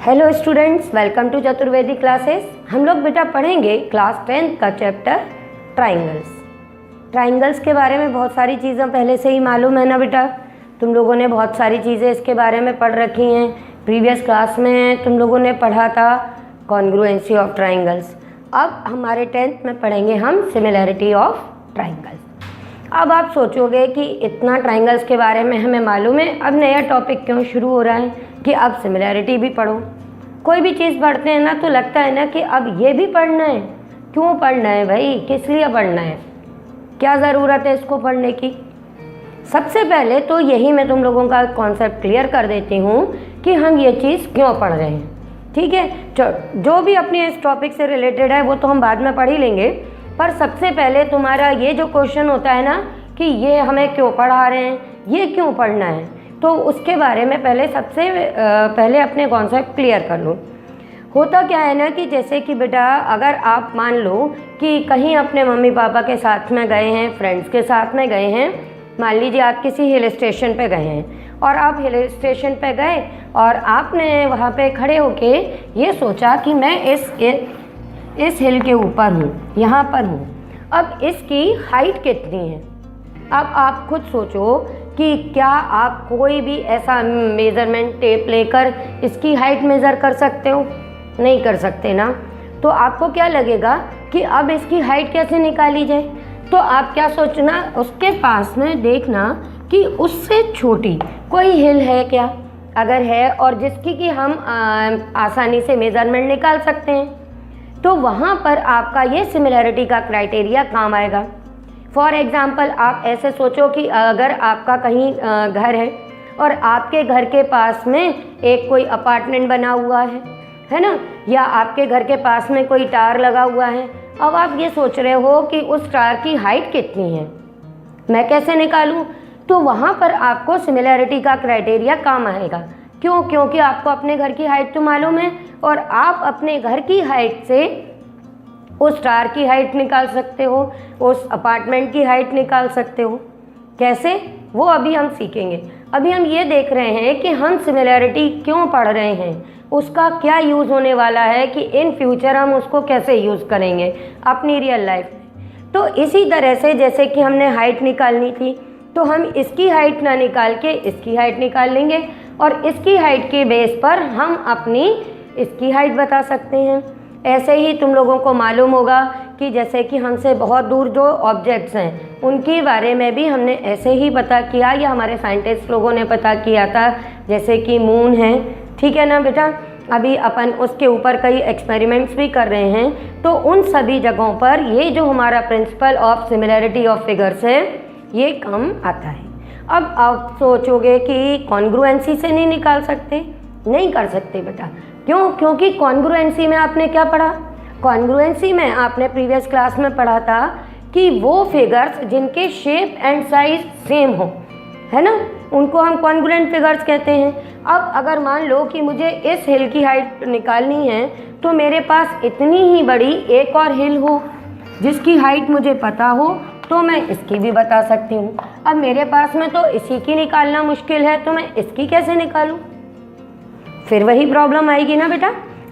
Hello students, welcome to Chaturvedi classes. हम लोग बेटा पढ़ेंगे क्लास 10 का चैप्टर ट्राइंगल्स। ट्राइंगल्स के बारे में बहुत सारी चीज़ें पहले से ही मालूम है ना बेटा। तुम लोगों ने बहुत सारी चीज़ें इसके बारे में पढ़ रखी हैं। प्रीवियस क्लास में तुम लोगों ने पढ़ा था कॉन्ग्रुएंसी ऑफ ट्राइंगल्स। अब हमारे 10th में पढ़ेंगे हम सिमिलैरिटी ऑफ ट्राइंगल्स। अब आप सोचोगे कि इतना ट्राइंगल्स के बारे में हमें मालूम है, अब नया टॉपिक क्यों शुरू हो रहा है कि अब सिमिलैरिटी भी पढ़ो। कोई भी चीज़ पढ़ते हैं ना तो लगता है ना कि अब ये भी पढ़ना है। क्यों पढ़ना है भाई, किस लिए पढ़ना है, क्या ज़रूरत है इसको पढ़ने की। सबसे पहले तो यही मैं तुम लोगों का कॉन्सेप्ट क्लियर कर देती हूँ कि हम ये चीज़ क्यों पढ़ रहे हैं। ठीक है, जो भी अपने इस टॉपिक से रिलेटेड है वो तो हम बाद में पढ़ ही लेंगे, पर सबसे पहले तुम्हारा ये जो क्वेश्चन होता है ना कि ये हमें क्यों पढ़ा रहे हैं, ये क्यों पढ़ना है, तो उसके बारे में पहले सबसे पहले अपने कॉन्सेप्ट क्लियर कर लो। होता क्या है ना कि जैसे कि बेटा अगर आप मान लो कि कहीं अपने मम्मी पापा के साथ में गए हैं, फ्रेंड्स के साथ में गए हैं, मान लीजिए आप किसी हिल स्टेशन पे गए हैं और आप हिल स्टेशन पे गए और आपने वहाँ पे खड़े होके ये सोचा कि मैं इस हिल के ऊपर हूँ, यहाँ पर हूँ। अब इसकी हाइट कितनी है, अब आप खुद सोचो कि क्या आप कोई भी ऐसा मेज़रमेंट टेप लेकर इसकी हाइट मेज़र कर सकते हो? नहीं कर सकते ना। तो आपको क्या लगेगा कि अब इसकी हाइट कैसे निकाली जाए, तो आप क्या सोचना, उसके पास में देखना कि उससे छोटी कोई हिल है क्या, अगर है और जिसकी कि हम आसानी से मेज़रमेंट निकाल सकते हैं, तो वहाँ पर आपका ये सिमिलैरिटी का क्राइटेरिया काम आएगा। फॉर एग्ज़ाम्पल आप ऐसे सोचो कि अगर आपका कहीं घर है और आपके घर के पास में एक कोई अपार्टमेंट बना हुआ है ना, या आपके घर के पास में कोई टावर लगा हुआ है। अब आप ये सोच रहे हो कि उस टावर की हाइट कितनी है, मैं कैसे निकालूं, तो वहाँ पर आपको सिमिलैरिटी का क्राइटेरिया काम आएगा। क्यों? क्योंकि आपको अपने घर की हाइट तो मालूम है और आप अपने घर की हाइट से उस टावर की हाइट निकाल सकते हो, उस अपार्टमेंट की हाइट निकाल सकते हो। कैसे, वो अभी हम सीखेंगे। अभी हम ये देख रहे हैं कि हम सिमिलैरिटी क्यों पढ़ रहे हैं, उसका क्या यूज़ होने वाला है, कि इन फ्यूचर हम उसको कैसे यूज़ करेंगे अपनी रियल लाइफ में। तो इसी तरह से जैसे कि हमने हाइट निकालनी थी तो हम इसकी हाइट ना निकाल के इसकी हाइट निकाल लेंगे और इसकी हाइट के बेस पर हम अपनी इसकी हाइट बता सकते हैं। ऐसे ही तुम लोगों को मालूम होगा कि जैसे कि हमसे बहुत दूर जो ऑब्जेक्ट्स हैं उनके बारे में भी हमने ऐसे ही पता किया, या हमारे साइंटिस्ट लोगों ने पता किया था, जैसे कि मून है। ठीक है ना बेटा, अभी अपन उसके ऊपर कई एक्सपेरिमेंट्स भी कर रहे हैं। तो उन सभी जगहों पर ये जो हमारा principle of similarity of figures है ये काम आता है। अब आप सोचोगे कि कॉन्ग्रुएंसी से नहीं निकाल सकते, नहीं कर सकते बेटा। क्यों? क्योंकि कॉन्ग्रुएंसी में आपने क्या पढ़ा, कॉन्ग्रुएंसी में आपने प्रीवियस क्लास में पढ़ा था कि वो फिगर्स जिनके शेप एंड साइज सेम हो, है ना, उनको हम कॉन्ग्रुएंट फिगर्स कहते हैं। अब अगर मान लो कि मुझे इस हिल की हाइट निकालनी है तो मेरे पास इतनी ही बड़ी एक और हिल हो जिसकी हाइट मुझे पता हो तो मैं इसकी भी बता सकती हूँ। अब मेरे पास में तो इसी की निकालना मुश्किल है तो मैं इसकी कैसे निकालूँ? फिर वही प्रॉब्लम आएगी ना बेटा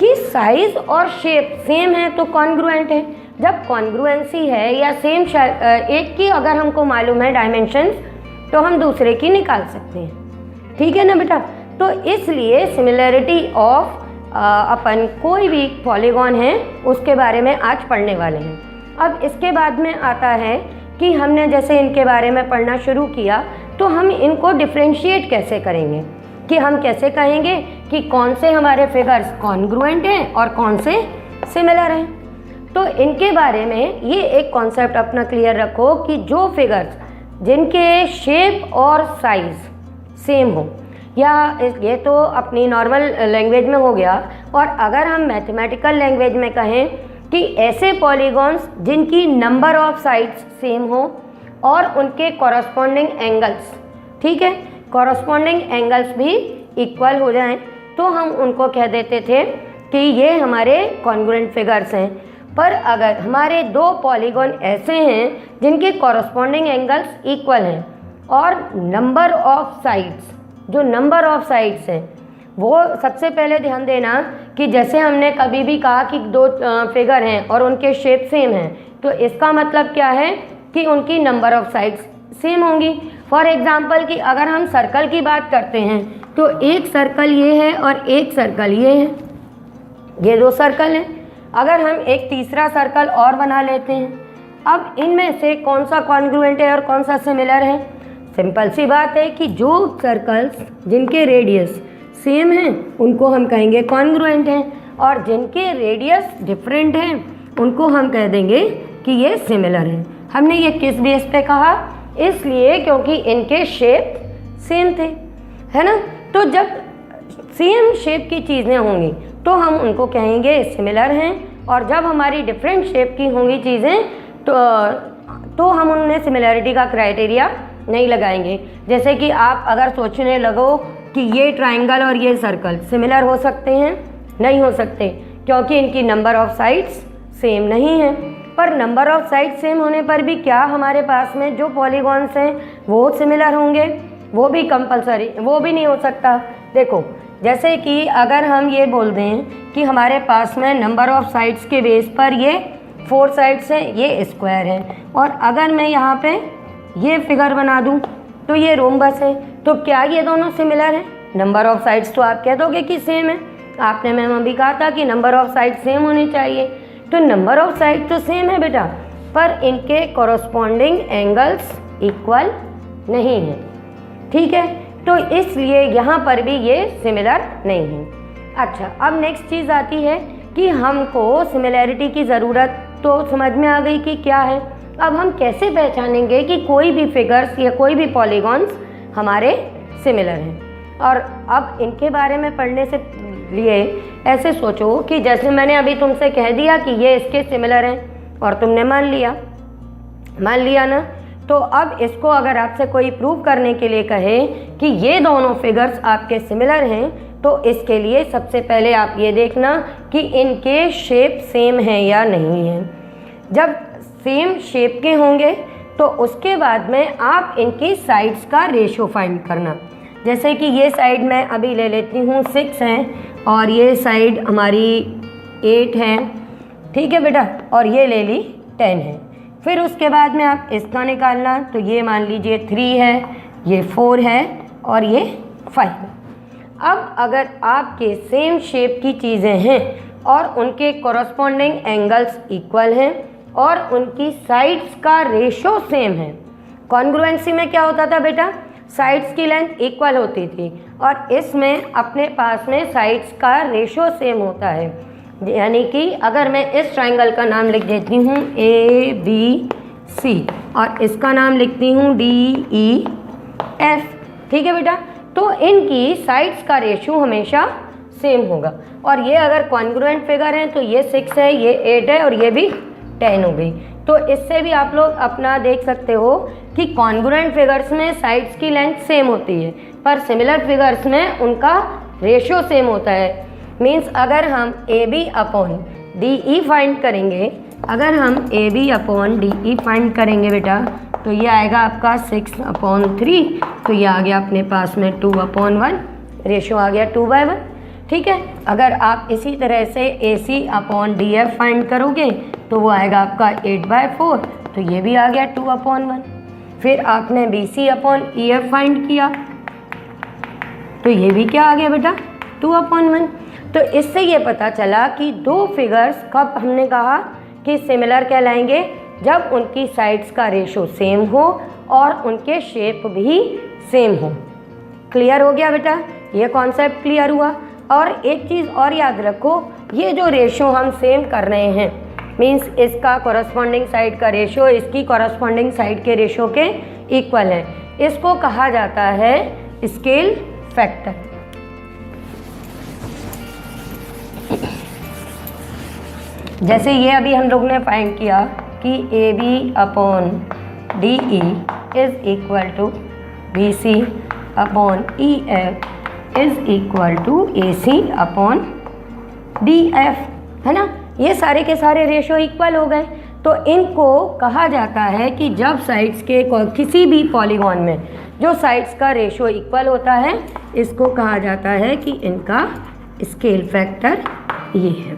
कि साइज और शेप सेम है तो कॉन्ग्रुएंट है। जब कॉन्ग्रुएंसी है या सेम एक की अगर हमको मालूम है डायमेंशंस तो हम दूसरे की निकाल सकते हैं। ठीक है ना बेटा, तो इसलिए सिमिलैरिटी ऑफ अपन कोई भी पॉलीगॉन है उसके बारे में आज पढ़ने वाले हैं। अब इसके बाद में आता है कि हमने जैसे इनके बारे में पढ़ना शुरू किया तो हम इनको डिफ्रेंशिएट कैसे करेंगे, कि हम कैसे कहेंगे कि कौन से हमारे फिगर्स कॉन्ग्रुएंट हैं और कौन से सिमिलर हैं। तो इनके बारे में ये एक कॉन्सेप्ट अपना क्लियर रखो कि जो फिगर्स जिनके शेप और साइज सेम हो, या ये तो अपनी नॉर्मल लैंग्वेज में हो गया, और अगर हम मैथमेटिकल लैंग्वेज में कहें कि ऐसे पॉलीगॉन्स जिनकी नंबर ऑफ साइड्स सेम हो और उनके कॉरस्पॉन्डिंग एंगल्स, ठीक है, कॉरस्पॉन्डिंग एंगल्स भी इक्वल हो जाएं, तो हम उनको कह देते थे कि ये हमारे कॉन्ग्रुएंट फिगर्स हैं। पर अगर हमारे दो पॉलीगॉन ऐसे हैं जिनके कॉरस्पॉन्डिंग एंगल्स इक्वल हैं और नंबर ऑफ साइड्स, जो नंबर ऑफ साइड्स हैं वो सबसे पहले ध्यान देना कि जैसे हमने कभी भी कहा कि दो फिगर हैं और उनके शेप सेम हैं, तो इसका मतलब क्या है कि उनकी नंबर ऑफ साइड्स सेम होंगी। फॉर एग्जांपल कि अगर हम सर्कल की बात करते हैं तो एक सर्कल ये है और एक सर्कल ये है, ये दो सर्कल हैं। अगर हम एक तीसरा सर्कल और बना लेते हैं, अब इनमें से कौन सा कॉन्ग्रुएंट है और कौन सा सिमिलर है? सिंपल सी बात है कि जो सर्कल्स जिनके रेडियस सेम हैं उनको हम कहेंगे कॉन्ग्रुएंट हैं, और जिनके रेडियस डिफरेंट हैं उनको हम कह देंगे कि ये सिमिलर हैं। हमने ये किस बेस पे कहा? इसलिए क्योंकि इनके शेप सेम थे, है ना। तो जब सेम शेप की चीज़ें होंगी तो हम उनको कहेंगे सिमिलर हैं, और जब हमारी डिफरेंट शेप की होंगी चीज़ें तो हम उनमें सिमिलरिटी का क्राइटेरिया नहीं लगाएंगे। जैसे कि आप अगर सोचने लगो कि ये ट्राइंगल और ये सर्कल सिमिलर हो सकते हैं, नहीं हो सकते, क्योंकि इनकी नंबर ऑफ साइड्स सेम नहीं है। पर नंबर ऑफ साइड सेम होने पर भी क्या हमारे पास में जो पॉलीगॉन्स हैं वो सिमिलर होंगे? वो भी कंपलसरी, वो भी नहीं हो सकता। देखो, जैसे कि अगर हम ये बोल दें कि हमारे पास में नंबर ऑफ साइड्स के बेस पर ये 4 साइड्स हैं, ये स्क्वायर है, और अगर मैं यहाँ पे ये फिगर बना दूँ तो ये रोम्बस है, तो क्या ये दोनों सिमिलर हैं? नंबर ऑफ साइड्स तो आप कह दोगे कि सेम है। आपने मैम अभी कहा था कि नंबर ऑफ साइड सेम होने चाहिए, तो नंबर ऑफ साइड तो सेम है बेटा, पर इनके कॉरस्पॉन्डिंग एंगल्स इक्वल नहीं हैं, ठीक है। तो इसलिए यहाँ पर भी ये सिमिलर नहीं है। अच्छा, अब नेक्स्ट चीज़ आती है कि हमको सिमिलैरिटी की ज़रूरत तो समझ में आ गई कि क्या है। अब हम कैसे पहचानेंगे कि कोई भी फिगर्स या कोई भी पॉलीगॉन्स हमारे सिमिलर हैं? और अब इनके बारे में पढ़ने से लिए ऐसे सोचो कि जैसे मैंने अभी तुमसे कह दिया कि ये इसके सिमिलर हैं और तुमने मान लिया ना, तो अब इसको अगर आपसे कोई प्रूव करने के लिए कहे कि ये दोनों फिगर्स आपके सिमिलर हैं, तो इसके लिए सबसे पहले आप ये देखना कि इनके शेप सेम हैं या नहीं हैं। जब सेम शेप के होंगे तो उसके बाद में आप इनकी साइड्स का रेशो फाइंड करना। जैसे कि ये साइड मैं अभी ले लेती हूँ 6 है और ये साइड हमारी 8 है, ठीक है बेटा, और ये ले ली 10 है। फिर उसके बाद में आप इसका निकालना, तो ये मान लीजिए 3 है, ये 4 है और ये 5 है। अब अगर आपके सेम शेप की चीज़ें हैं और उनके कॉरस्पॉन्डिंग एंगल्स इक्वल हैं और उनकी साइड्स का रेशो सेम है, कॉन्ग्रुएंसी में क्या होता था बेटा? साइड्स की लेंथ इक्वल होती थी, और इसमें अपने पास में साइड्स का रेशो सेम होता है। यानी कि अगर मैं इस ट्राइंगल का नाम लिख देती हूँ ABC और इसका नाम लिखती हूँ DEF, ठीक है बेटा, तो इनकी साइड्स का रेशो हमेशा सेम होगा। और ये अगर कॉन्ग्रुएंट फिगर हैं तो ये 6 है, ये 8 है और ये भी 10 हो गई। तो इससे भी आप लोग अपना देख सकते हो कि कॉन्ग्रुएंट फिगर्स में साइड्स की लेंथ सेम होती है, पर सिमिलर फिगर्स में उनका रेशो सेम होता है। मीन्स अगर हम AB अपॉन DE फाइंड करेंगे, फाइंड करेंगे बेटा, तो ये आएगा आपका 6/3, तो ये आ गया अपने पास में 2/1, रेशो आ गया 2/1, ठीक है। अगर आप इसी तरह से AC अपॉन DF फाइंड करोगे तो वो आएगा आपका 8/4, तो ये भी आ गया 2/1। फिर आपने BC अपॉन EF फाइंड किया तो ये भी क्या आ गया बेटा? 2/1। तो इससे ये पता चला कि दो फिगर्स कब हमने कहा कि सिमिलर कहलाएंगे? जब उनकी साइड्स का रेशो सेम हो और उनके शेप भी सेम हो। क्लियर हो गया बेटा? ये कॉन्सेप्ट क्लियर हुआ। और एक चीज़ और याद रखो, ये जो रेशो हम सेम कर रहे हैं, मीन्स इसका कॉरस्पॉन्डिंग साइड का रेशो इसकी कॉरस्पॉन्डिंग साइड के रेशो के इक्वल है, इसको कहा जाता है स्केल फैक्टर। जैसे ये अभी हम लोग ने फाइंड किया कि AB upon DE is equal to BC upon EF is equal to AC upon DF, है ना। ये सारे के सारे रेशो इक्वल हो गए, तो इनको कहा जाता है कि जब साइड्स के किसी भी पॉलीगॉन में जो साइड्स का रेशो इक्वल होता है इसको कहा जाता है कि इनका स्केल फैक्टर ये है।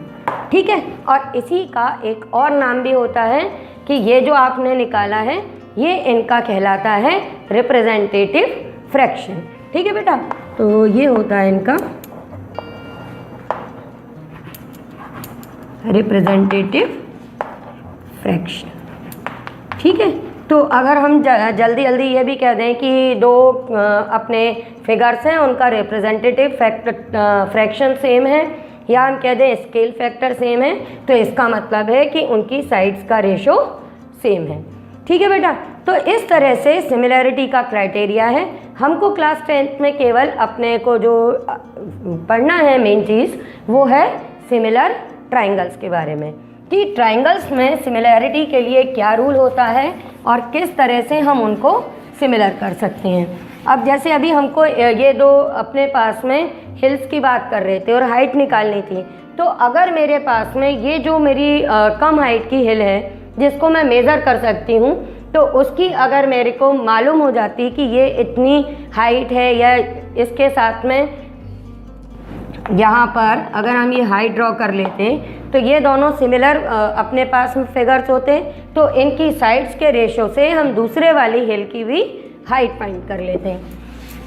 ठीक है, और इसी का एक और नाम भी होता है कि ये जो आपने निकाला है ये इनका कहलाता है रिप्रेजेंटेटिव फ्रैक्शन। ठीक है बेटा, तो ये होता है इनका रिप्रेजेंटेटिव फ्रैक्शन। ठीक है, तो अगर हम जल्दी जल्दी ये भी कह दें कि दो अपने फिगर्स हैं उनका रिप्रेजेंटेटिव फ्रैक्शन सेम है, या हम कह दें स्केल फैक्टर सेम है, तो इसका मतलब है कि उनकी साइड्स का रेशो सेम है। ठीक है बेटा, तो इस तरह से सिमिलैरिटी का क्राइटेरिया है। हमको क्लास 10th में केवल अपने को जो पढ़ना है मेन चीज़ वो है सिमिलर ट्राइंगल्स के बारे में, कि ट्राइंगल्स में सिमिलैरिटी के लिए क्या रूल होता है और किस तरह से हम उनको सिमिलर कर सकते हैं। अब जैसे अभी हमको ये दो अपने पास में हिल्स की बात कर रहे थे और हाइट निकालनी थी, तो अगर मेरे पास में ये जो मेरी कम हाइट की हिल है जिसको मैं मेज़र कर सकती हूँ, तो उसकी अगर मेरे को मालूम हो जाती कि ये इतनी हाइट है, या इसके साथ में यहाँ पर अगर हम ये हाइट ड्रॉ कर लेते तो ये दोनों सिमिलर अपने पास में फिगर्स होते, तो इनकी साइड्स के रेशो से हम दूसरे वाली हिल की भी हाइट फाइंड कर लेते हैं।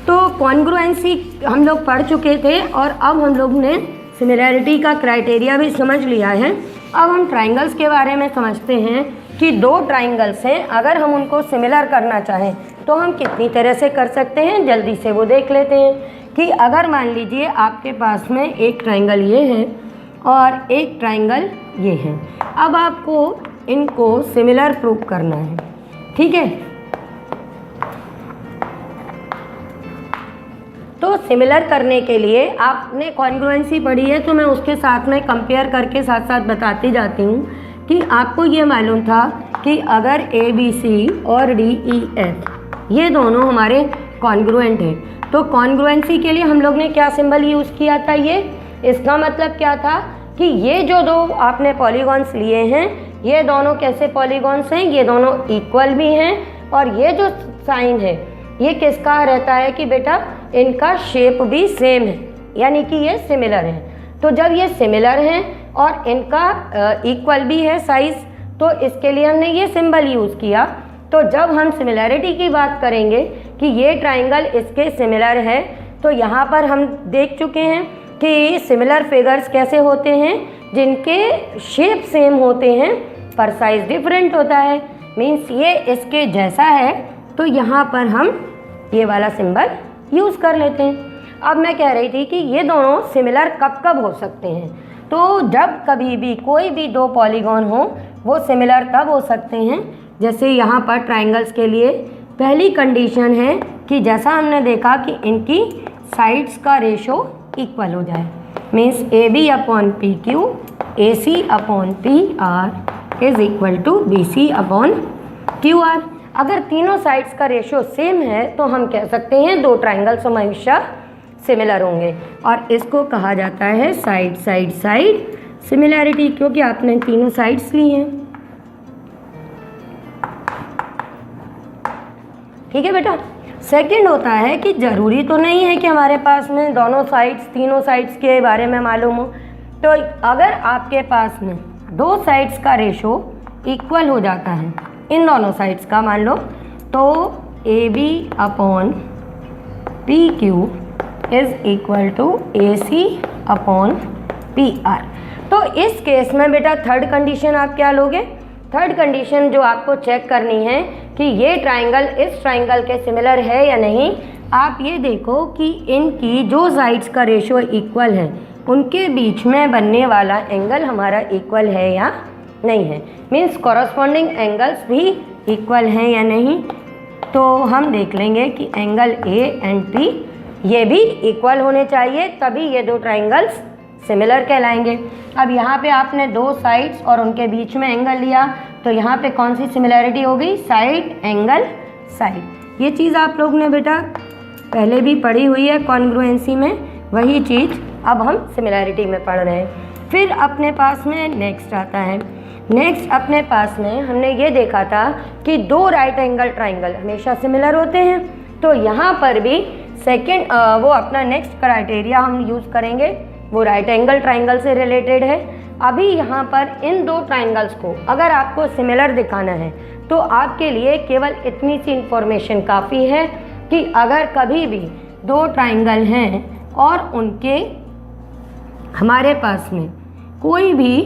तो कॉन्ग्रुएंसी हम लोग पढ़ चुके थे और अब हम लोग ने सिमिलैरिटी का क्राइटेरिया भी समझ लिया है। अब हम ट्राइंगल्स के बारे में समझते हैं कि दो ट्राइंगल्स हैं, अगर हम उनको सिमिलर करना चाहें तो हम कितनी तरह से कर सकते हैं, जल्दी से वो देख लेते हैं। कि अगर मान लीजिए आपके पास में एक ट्राइंगल ये है और एक ट्राइंगल ये है, अब आपको इनको सिमिलर प्रूव करना है। ठीक है, तो सिमिलर करने के लिए आपने कॉन्ग्रुएंसी पढ़ी है, तो मैं उसके साथ में कंपेयर करके साथ साथ बताती जाती हूँ कि आपको ये मालूम था कि अगर ABC और DEF ये दोनों हमारे कॉन्ग्रुएंट हैं, तो कॉन्ग्रुएंसी के लिए हम लोग ने क्या सिंबल यूज़ किया था, ये इसका मतलब क्या था कि ये जो दो आपने पॉलीगॉन्स लिए हैं ये दोनों कैसे पॉलीगॉन्स हैं, ये दोनों इक्वल भी हैं, और ये जो साइन है ये किसका रहता है कि बेटा इनका शेप भी सेम है, यानी कि ये सिमिलर है। तो जब ये सिमिलर हैं और इनका इक्वल भी है साइज़, तो इसके लिए हमने ये सिंबल यूज़ किया। तो जब हम सिमिलैरिटी की बात करेंगे कि ये ट्राइंगल इसके सिमिलर है, तो यहाँ पर हम देख चुके हैं कि सिमिलर फिगर्स कैसे होते हैं, जिनके शेप सेम होते हैं पर साइज़ डिफरेंट होता है। मीन्स ये इसके जैसा है, तो यहाँ पर हम ये वाला सिंबल यूज़ कर लेते हैं। अब मैं कह रही थी कि ये दोनों सिमिलर कब कब हो सकते हैं, तो जब कभी भी कोई भी दो पॉलीगॉन हो वो सिमिलर तब हो सकते हैं, जैसे यहाँ पर ट्राइंगल्स के लिए पहली कंडीशन है कि जैसा हमने देखा कि इनकी साइड्स का रेशो इक्वल हो जाए। Means AB upon PQ AC upon PR is equal to BC upon QR। अगर तीनों साइड्स का रेशो सेम है तो हम कह सकते हैं दो ट्राइंगल्स हमेशा सिमिलर होंगे, और इसको कहा जाता है साइड साइड साइड सिमिलैरिटी, क्योंकि आपने तीनों साइड्स ली हैं। ठीक है बेटा, सेकंड होता है कि ज़रूरी तो नहीं है कि हमारे पास में दोनों साइड्स तीनों साइड्स के बारे में मालूम हो। तो अगर आपके पास में दो साइड्स का रेशो इक्वल हो जाता है इन दोनों साइड्स का, मान लो तो AB upon PQ is equal to AC upon PR। तो इस केस में बेटा थर्ड कंडीशन आप क्या लोगे, थर्ड कंडीशन जो आपको चेक करनी है कि ये ट्राइंगल इस ट्राइंगल के सिमिलर है या नहीं, आप ये देखो कि इनकी जो साइड्स का रेशो इक्वल है उनके बीच में बनने वाला एंगल हमारा इक्वल है या नहीं है। मीन्स कॉरस्पॉन्डिंग एंगल्स भी इक्वल हैं या नहीं, तो हम देख लेंगे कि एंगल A एंड P ये भी इक्वल होने चाहिए, तभी ये दो ट्राइंगल्स सिमिलर कहलाएंगे। अब यहाँ पे आपने दो साइड्स और उनके बीच में एंगल लिया, तो यहाँ पे कौन सी सिमिलैरिटी हो गई, साइड एंगल साइड। ये चीज़ आप लोग ने बेटा पहले भी पढ़ी हुई है कॉन्ग्रुएंसी में, वही चीज़ अब हम सिमिलैरिटी में पढ़ रहे हैं। फिर अपने पास में नेक्स्ट आता है, नेक्स्ट अपने पास में हमने ये देखा था कि दो राइट एंगल ट्राइंगल हमेशा सिमिलर होते हैं। तो यहाँ पर भी सेकेंड वो अपना नेक्स्ट क्राइटेरिया हम यूज़ करेंगे, वो राइट एंगल ट्राइंगल से रिलेटेड है। अभी यहाँ पर इन दो ट्राइंगल्स को अगर आपको सिमिलर दिखाना है तो आपके लिए केवल इतनी सी इंफॉर्मेशन काफ़ी है कि अगर कभी भी दो ट्राइंगल हैं और उनके हमारे पास में कोई भी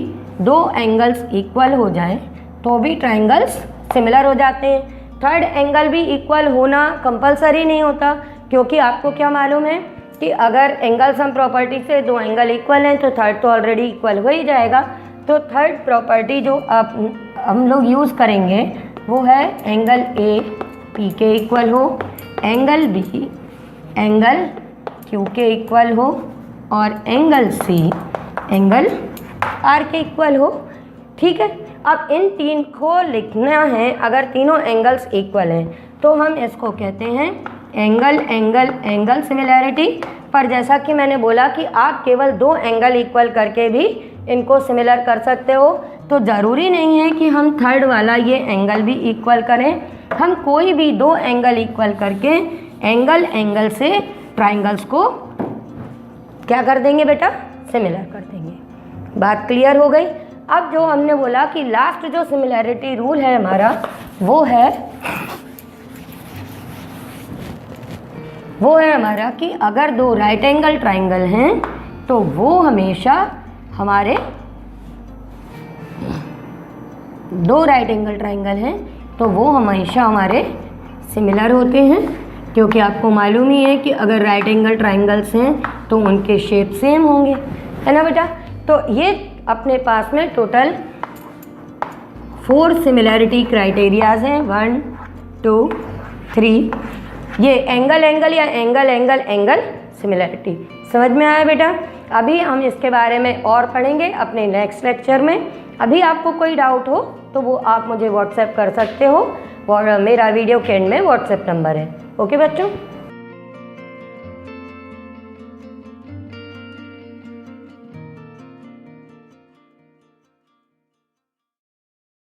दो एंगल्स इक्वल हो जाए तो भी ट्राइंगल्स सिमिलर हो जाते हैं। थर्ड एंगल भी इक्वल होना कंपलसरी नहीं होता, क्योंकि आपको क्या मालूम है कि अगर एंगल सम प्रॉपर्टी से दो एंगल इक्वल हैं तो थर्ड तो ऑलरेडी इक्वल हो ही जाएगा। तो थर्ड प्रॉपर्टी जो अब हम लोग यूज़ करेंगे वो है एंगल ए पी के इक्वल हो, एंगल बी एंगल क्यू के इक्वल हो और एंगल सी एंगल आर के इक्वल हो। ठीक है, अब इन तीन को लिखना है। अगर तीनों एंगल्स इक्वल हैं तो हम इसको कहते हैं एंगल एंगल एंगल सिमिलैरिटी। पर जैसा कि मैंने बोला कि आप केवल दो एंगल इक्वल करके भी इनको सिमिलर कर सकते हो, तो ज़रूरी नहीं है कि हम थर्ड वाला ये एंगल भी इक्वल करें। हम कोई भी दो एंगल इक्वल करके एंगल एंगल से ट्राइंगल्स को क्या कर देंगे बेटा, सिमिलर कर देंगे। बात क्लियर हो गई। अब जो हमने बोला कि लास्ट जो सिमिलैरिटी रूल है हमारा वो है हमारा कि अगर दो राइट एंगल ट्राइंगल हैं तो वो हमेशा हमारे दो राइट एंगल ट्राइंगल हैं तो वो हमेशा हमारे सिमिलर होते हैं, क्योंकि आपको मालूम ही है कि अगर राइट एंगल ट्राइंगल्स हैं तो उनके शेप सेम होंगे, है ना बेटा। तो ये अपने पास में टोटल 4 सिमिलैरिटी क्राइटेरियाज हैं, 1 2 3। ये एंगल एंगल या एंगल एंगल एंगल सिमिलैरिटी समझ में आया बेटा। अभी हम इसके बारे में और पढ़ेंगे अपने नेक्स्ट लेक्चर में। अभी आपको कोई डाउट हो तो वो आप मुझे व्हाट्सएप कर सकते हो और मेरा वीडियो के एंड में व्हाट्सएप नंबर है। ओके बच्चों।